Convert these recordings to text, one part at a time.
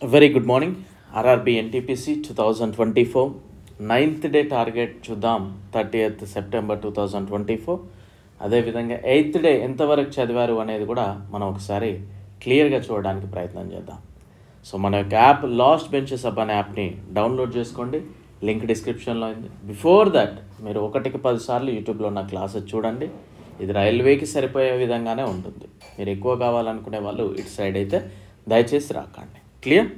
Very good morning. RRB NTPC 2024 9th day target చూద్దాం 30th September 2024. అదేవిధంగా 8th day ఎంతవరకు చదివారు అనేది కూడా మనం ఒకసారి క్లియర్గా చూడడానికి ప్రయత్నం చేద్దాం. సో మన యొక్క యాప్ లాస్ట్ బెంచెస్ అప్ అనే యాప్ని డౌన్లోడ్ చేసుకోండి. లింక్ డిస్క్రిప్షన్లో ఉంది. బిఫోర్ దట్ మీరు 1కి 10 సార్లు యూట్యూబ్లో ఉన్న క్లాసెస్ చూడండి. ఇది రైల్వేకి సరిపోయే విధంగానే ఉంటుంది. మీరు ఎక్కువ కావాలనుకునే వాళ్ళు ఇటు సైడ్ అయితే దయచేసి రాకండి. Clear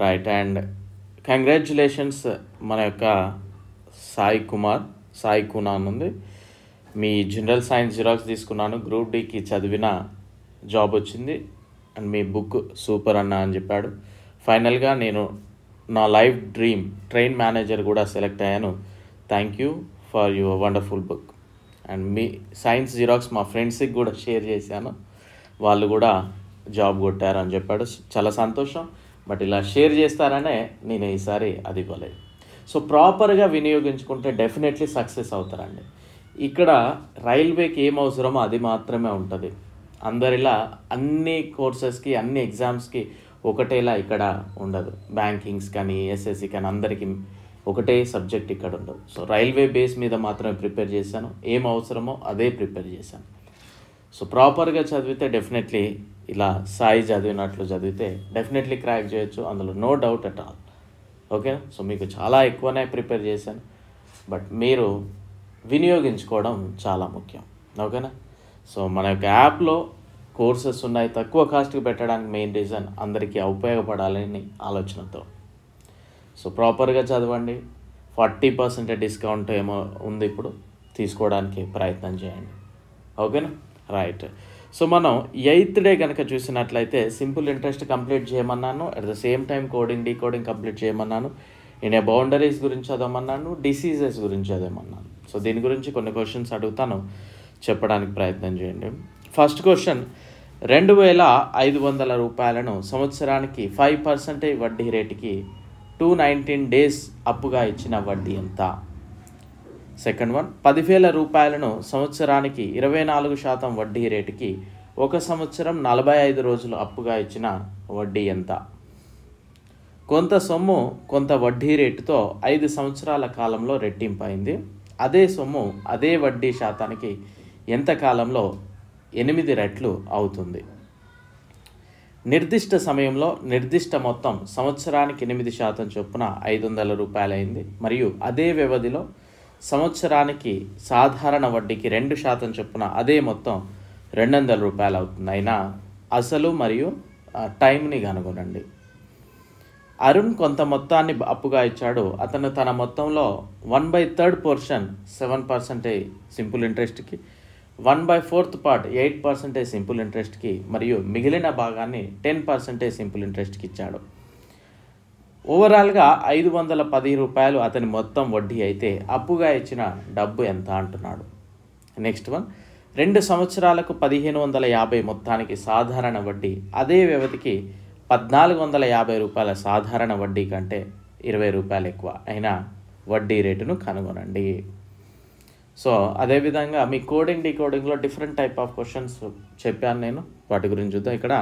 right. అండ్ కంగ్రాచ్యులేషన్స్ మన యొక్క సాయి కునాన్ ఉంది. మీ జనరల్ సైన్స్ జిరాక్స్ తీసుకున్నాను, గ్రూప్ డికి చదివిన జాబ్ వచ్చింది అండ్ మీ బుక్ సూపర్ అన్న అని చెప్పాడు. ఫైనల్గా నేను నా లైఫ్ డ్రీమ్ ట్రైన్ మేనేజర్ కూడా సెలెక్ట్ అయ్యాను. Thank you for your wonderful book. And me science xerox మా ఫ్రెండ్స్కి కూడా షేర్ చేశాను, వాళ్ళు కూడా జాబ్ కొట్టారు అని చెప్పాడు. చాలా సంతోషం. బట్ ఇలా షేర్ చేస్తారనే నేను ఈసారి అది ఇవ్వలేదు. సో ప్రాపర్గా వినియోగించుకుంటే డెఫినెట్లీ సక్సెస్ అవుతారండి. ఇక్కడ రైల్వేకి ఏం అవసరమో అది మాత్రమే ఉంటుంది. అందరిలా అన్ని కోర్సెస్కి అన్ని ఎగ్జామ్స్కి ఒకటేలా ఇక్కడ ఉండదు. బ్యాంకింగ్స్ కానీ ఎస్ఎస్సి కానీ అందరికీ ఒకటే సబ్జెక్ట్ ఇక్కడ ఉండదు. సో రైల్వే బేస్ మీద మాత్రమే ప్రిపేర్ చేశాను. ఏం అవసరమో అదే ప్రిపేర్ చేశాను. సో ప్రాపర్గా చదివితే డెఫినెట్లీ ఇలా సాయి చదివినట్లు చదివితే డెఫినెట్లీ క్రాక్ చేయొచ్చు, అందులో నో డౌట్ అట్ ఆల్. ఓకేనా? సో మీకు చాలా ఎక్కువనే ప్రిపేర్ చేశాను, బట్ మీరు వినియోగించుకోవడం చాలా ముఖ్యం. ఓకేనా? సో మన యొక్క యాప్లో కోర్సెస్ ఉన్నాయి, తక్కువ కాస్ట్కి పెట్టడానికి మెయిన్ రీజన్ అందరికీ ఉపయోగపడాలని ఆలోచనతో. సో ప్రాపర్గా చదవండి. 40% డిస్కౌంట్ ఏమో ఉంది, ఇప్పుడు తీసుకోవడానికి ప్రయత్నం చేయండి. ఓకేనా? రైట్. సో మనం 8th డే కనుక చూసినట్లయితే సింపుల్ ఇంట్రెస్ట్ కంప్లీట్ చేయమన్నాను, at the same time decoding complete చేయమన్నాను, నేను బౌండరీస్ గురించి చదవమన్నాను, డిసీజెస్ గురించి చదవమన్నాను. సో దీని గురించి కొన్ని క్వశ్చన్స్ అడుగుతాను, చెప్పడానికి ప్రయత్నం చేయండి. ఫస్ట్ క్వశ్చన్, 2500 రూపాయలను సంవత్సరానికి 5% వడ్డీ రేటుకి 219 days అప్పుగా ఇచ్చిన వడ్డీ ఎంత? సెకండ్ వన్, 10,000 రూపాయలను సంవత్సరానికి 24% వడ్డీ రేటుకి 1 సంవత్సరం 45 రోజులు అప్పుగా ఇచ్చిన వడ్డీ ఎంత? కొంత సొమ్ము కొంత వడ్డీ రేటుతో 5 సంవత్సరాల కాలంలో రెట్టింపైంది. అదే సొమ్ము అదే వడ్డీ శాతానికి ఎంత కాలంలో 8 రెట్లు అవుతుంది? నిర్దిష్ట సమయంలో నిర్దిష్ట మొత్తం సంవత్సరానికి 8% చొప్పున 500 రూపాయలు అయింది, మరియు అదే వ్యవధిలో సంవత్సరానికి సాధారణ వడ్డీకి 2% చొప్పున అదే మొత్తం 200 రూపాయలు అవుతుంది. అయినా అసలు మరియు టైంని కనుగొనండి. అరుణ్ కొంత మొత్తాన్ని అప్పుగా ఇచ్చాడు. అతను తన మొత్తంలో 1/3 పోర్షన్ 7% సింపుల్ ఇంట్రెస్ట్కి, 1/4 పార్ట్ 8% సింపుల్ ఇంట్రెస్ట్కి, మరియు మిగిలిన భాగాన్ని 10% సింపుల్ ఇంట్రెస్ట్కి ఇచ్చాడు. ఓవరాల్గా 510 రూపాయలు అతని మొత్తం వడ్డీ అయితే అప్పుగా ఇచ్చిన డబ్బు ఎంత అంటున్నాడు. నెక్స్ట్ వన్, 2 సంవత్సరాలకు 1550 మొత్తానికి సాధారణ వడ్డీ, అదే వ్యవధికి 1450 రూపాయల సాధారణ వడ్డీ కంటే 20 రూపాయలు ఎక్కువ అయినా వడ్డీ రేటును కనుగొనండి. సో అదేవిధంగా మీ డీకోడింగ్లో డిఫరెంట్ టైప్ ఆఫ్ క్వశ్చన్స్ చెప్పాను నేను, వాటి గురించి చూద్దాం. ఇక్కడ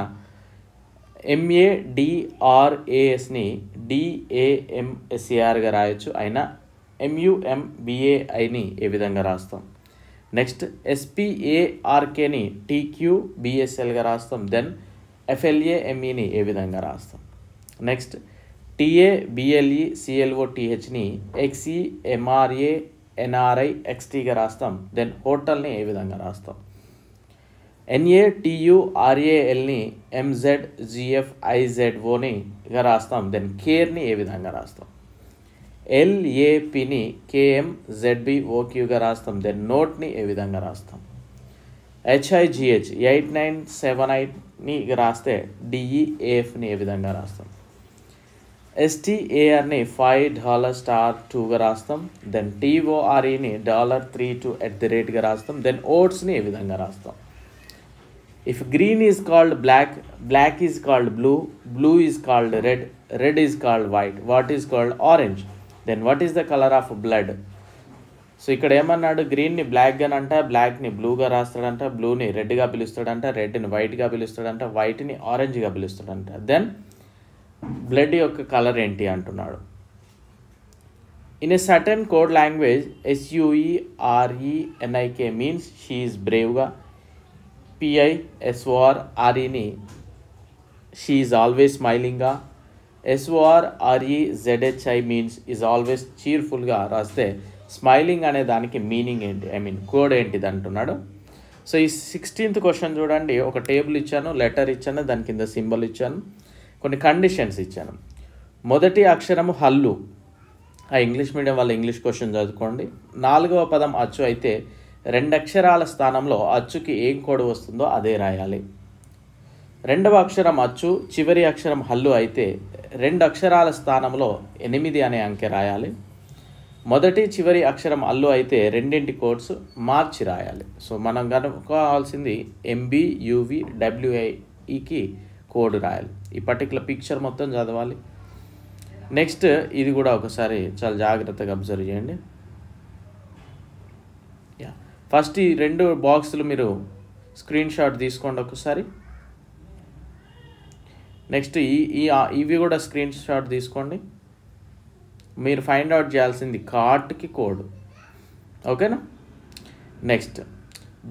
MADRASని DAMSARగా రాయొచ్చు, అయినా MUMBAIని ఏ విధంగా రాస్తాం? నెక్స్ట్ SPARKని TQBSLగా రాస్తాం. దెన్ FLAMEని ఏ విధంగా రాస్తాం? నెక్స్ట్ TABLECLOTHని XEMRANRIXTగా రాస్తాం. దెన్ హోటల్ని ఏ విధంగా రాస్తాం? NATURALని MZGFIZOనిగా రాస్తాం. దెన్ కేర్ని ఏ విధంగా రాస్తాం? LAPని KMZBOQగా రాస్తాం. దెన్ నోట్ని ఏ విధంగా రాస్తాం? HIGH 8978ని రాస్తే DEAFని ఏ విధంగా రాస్తాం? STARని $5 రాస్తాం. దెన్ TOREని $32 రాస్తాం. దెన్ ఓట్స్ని ఏ విధంగా రాస్తాం? If green is called black, black is called blue, blue is called red, red is called white, what is called orange? Then what is the color of blood? So ఇక్కడ ఏమన్నాడు? గ్రీన్ని బ్లాక్గా అంట, బ్లాక్ని బ్లూగా రాస్తాడంట, బ్లూని రెడ్గా పిలుస్తాడంట, రెడ్ని వైట్గా పిలుస్తాడంట, వైట్ని ఆరెంజ్గా పిలుస్తాడంట. దెన్ బ్లడ్ యొక్క కలర్ ఏంటి అంటున్నాడు. In a certain code language SUERENIK means she is బ్రేవ్గా, PISORREని షీ ఈజ్ ఆల్వేస్ స్మైలింగ్గా, SORREZHI మీన్స్ ఈజ్ ఆల్వేస్ చీర్ఫుల్గా రాస్తే స్మైలింగ్ అనే దానికి మీనింగ్ ఏంటి, కోడ్ ఏంటిది అంటున్నాడు. సో ఈ 16th క్వశ్చన్ చూడండి. ఒక టేబుల్ ఇచ్చాను, లెటర్ ఇచ్చాను, దాని కింద సింబల్ ఇచ్చాను, కొన్ని కండిషన్స్ ఇచ్చాను. మొదటి అక్షరము హల్లు, ఆ ఇంగ్లీష్ మీడియం వాళ్ళ ఇంగ్లీష్ క్వశ్చన్ చదువుకోండి. 4వ పదం అచ్చు అయితే 2 అక్షరాల స్థానంలో అచ్చుకి ఏం కోడ్ వస్తుందో అదే రాయాలి. 2వ అక్షరం అచ్చు, చివరి అక్షరం హల్లు అయితే 2 అక్షరాల స్థానంలో 8 అనే అంకె రాయాలి. మొదటి చివరి అక్షరం అల్లు అయితే రెండింటి కోడ్స్ మార్చి రాయాలి. సో మనం కనుక్కోవాల్సింది MBUVWIకి కోడ్ రాయాలి. ఈ పర్టికులర్ పిక్చర్ మొత్తం చదవాలి. నెక్స్ట్ ఇది కూడా ఒకసారి చాలా జాగ్రత్తగా అబ్జర్వ్ చేయండి. ఫస్ట్ ఈ 2 బాక్సులు మీరు స్క్రీన్ షాట్ తీసుకోండి ఒకసారి. నెక్స్ట్ ఇవి కూడా స్క్రీన్ షాట్ తీసుకోండి. మీరు ఫైండ్ అవుట్ చేయాల్సింది కార్ట్కి కోడ్, ఓకేనా. నెక్స్ట్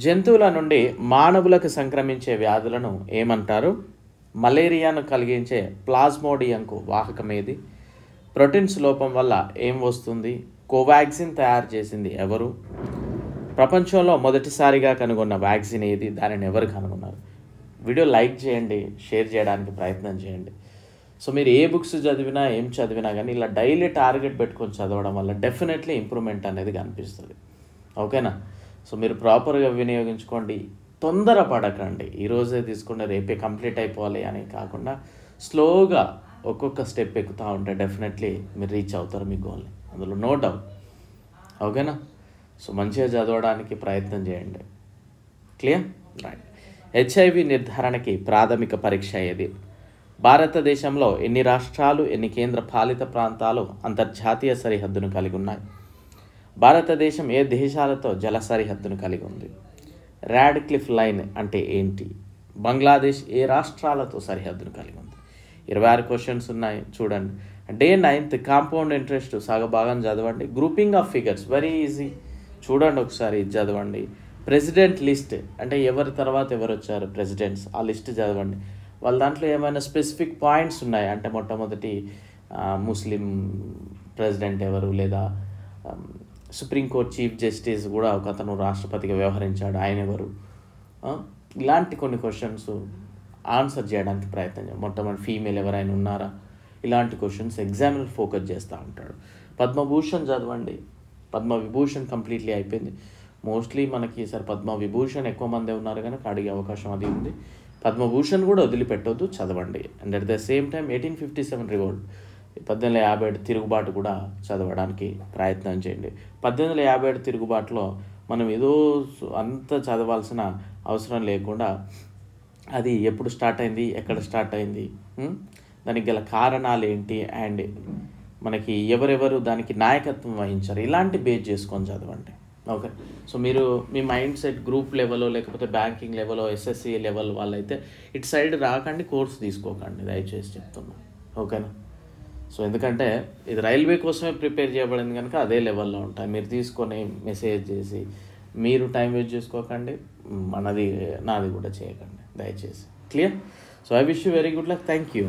జంతువుల నుండి మానవులకు సంక్రమించే వ్యాధులను ఏమంటారు? మలేరియాను కలిగించే ప్లాస్మోడియంకు వాహకం ఏది? ప్రోటీన్స్ లోపం వల్ల ఏం వస్తుంది? కోవాక్సిన్ తయారు చేసింది ఎవరు? ప్రపంచంలో మొదటిసారిగా కనుగొన్న వ్యాక్సిన్ ఏది? దానిని ఎవరు కనుగొన్నారు? వీడియో లైక్ చేయండి, షేర్ చేయడానికి ప్రయత్నం చేయండి. సో మీరు ఏ బుక్స్ చదివినా ఏం చదివినా కానీ ఇలా డైలీ టార్గెట్ పెట్టుకొని చదవడం వల్ల డెఫినెట్లీ ఇంప్రూవ్మెంట్ అనేది కనిపిస్తుంది, ఓకేనా. సో మీరు ప్రాపర్గా వినియోగించుకోండి, తొందరపడకండి. ఈరోజే తీసుకుంటే రేపే కంప్లీట్ అయిపోవాలి అని కాకుండా స్లోగా ఒక్కొక్క స్టెప్ ఎక్కుతూ ఉంటే డెఫినెట్లీ మీరు రీచ్ అవుతారు మీ గోల్ని, అందులో నో డౌట్, ఓకేనా. సో మంచిగా చదవడానికి ప్రయత్నం చేయండి. క్లియర్? రైట్. HIV నిర్ధారణకి ప్రాథమిక పరీక్ష ఏది? భారతదేశంలో ఎన్ని రాష్ట్రాలు, ఎన్ని కేంద్ర పాలిత ప్రాంతాలు అంతర్జాతీయ సరిహద్దును కలిగి ఉన్నాయి? భారతదేశం ఏ దేశాలతో జల సరిహద్దును కలిగి ఉంది? రాడ్క్లిఫ్ లైన్ అంటే ఏంటి? బంగ్లాదేశ్ ఏ రాష్ట్రాలతో సరిహద్దును కలిగి ఉంది? 26 క్వశ్చన్స్ ఉన్నాయి చూడండి. డే 9th కాంపౌండ్ ఇంట్రెస్ట్ సగభాగం చదవండి. Grouping of figures very easy, చూడండి ఒకసారి ఇది చదవండి. ప్రెసిడెంట్ లిస్ట్ అంటే ఎవరి తర్వాత ఎవరు వచ్చారు ప్రెసిడెంట్స్, ఆ లిస్ట్ చదవండి. వాళ్ళ దాంట్లో ఏమైనా స్పెసిఫిక్ పాయింట్స్ ఉన్నాయి అంటే మొట్టమొదటి ముస్లిం ప్రెసిడెంట్ ఎవరు, లేదా సుప్రీంకోర్టు చీఫ్ జస్టిస్ కూడా ఒక అతను రాష్ట్రపతిగా వ్యవహరించాడు, ఆయన ఎవరు, ఇలాంటి కొన్ని క్వశ్చన్స్ ఆన్సర్ చేయడానికి ప్రయత్నం చేయండి. మొట్టమొదటి ఫీమేల్ ఎవరైనా ఉన్నారా, ఇలాంటి క్వశ్చన్స్ ఎగ్జామినర్ ఫోకస్ చేస్తూ ఉంటాడు. పద్మభూషణ్ చదవండి. పద్మవిభూషణ్ కంప్లీట్లీ అయిపోయింది. మోస్ట్లీ మనకి ఈసారి పద్మవిభూషణ్ ఎక్కువ మందే ఉన్నారు కనుక అడిగే అవకాశం అది ఉంది. పద్మభూషణ్ కూడా వదిలిపెట్టొద్దు, చదవండి. And at the same time 1857 revolt 1857 తిరుగుబాటు కూడా చదవడానికి ప్రయత్నం చేయండి. 1857 తిరుగుబాటులో మనం ఏదో అంత చదవాల్సిన అవసరం లేకుండా అది ఎప్పుడు స్టార్ట్ అయింది, ఎక్కడ స్టార్ట్ అయింది, దానికి గల కారణాలు ఏంటి, అండ్ మనకి ఎవరెవరు దానికి నాయకత్వం వహించారు, ఇలాంటి బేస్ చేసుకొని చదవండి, ఓకే. సో మీరు మీ మైండ్ సెట్ గ్రూప్ లెవెల్లో లేకపోతే బ్యాంకింగ్ లెవెల్లో SSC లెవెల్ వాళ్ళైతే ఇటు సైడ్ రాకండి, కోర్స్ తీసుకోకండి దయచేసి చెప్తున్నా, ఓకేనా. సో ఎందుకంటే ఇది రైల్వే కోసమే ప్రిపేర్ చేయబడింది కనుక అదే లెవెల్లో ఉంటాయి. మీరు తీసుకొని మెసేజ్ చేసి మీరు టైం వేస్ట్ చేసుకోకండి, నాది కూడా చేయకండి దయచేసి. Clear? So I wish you very good luck. Thank you.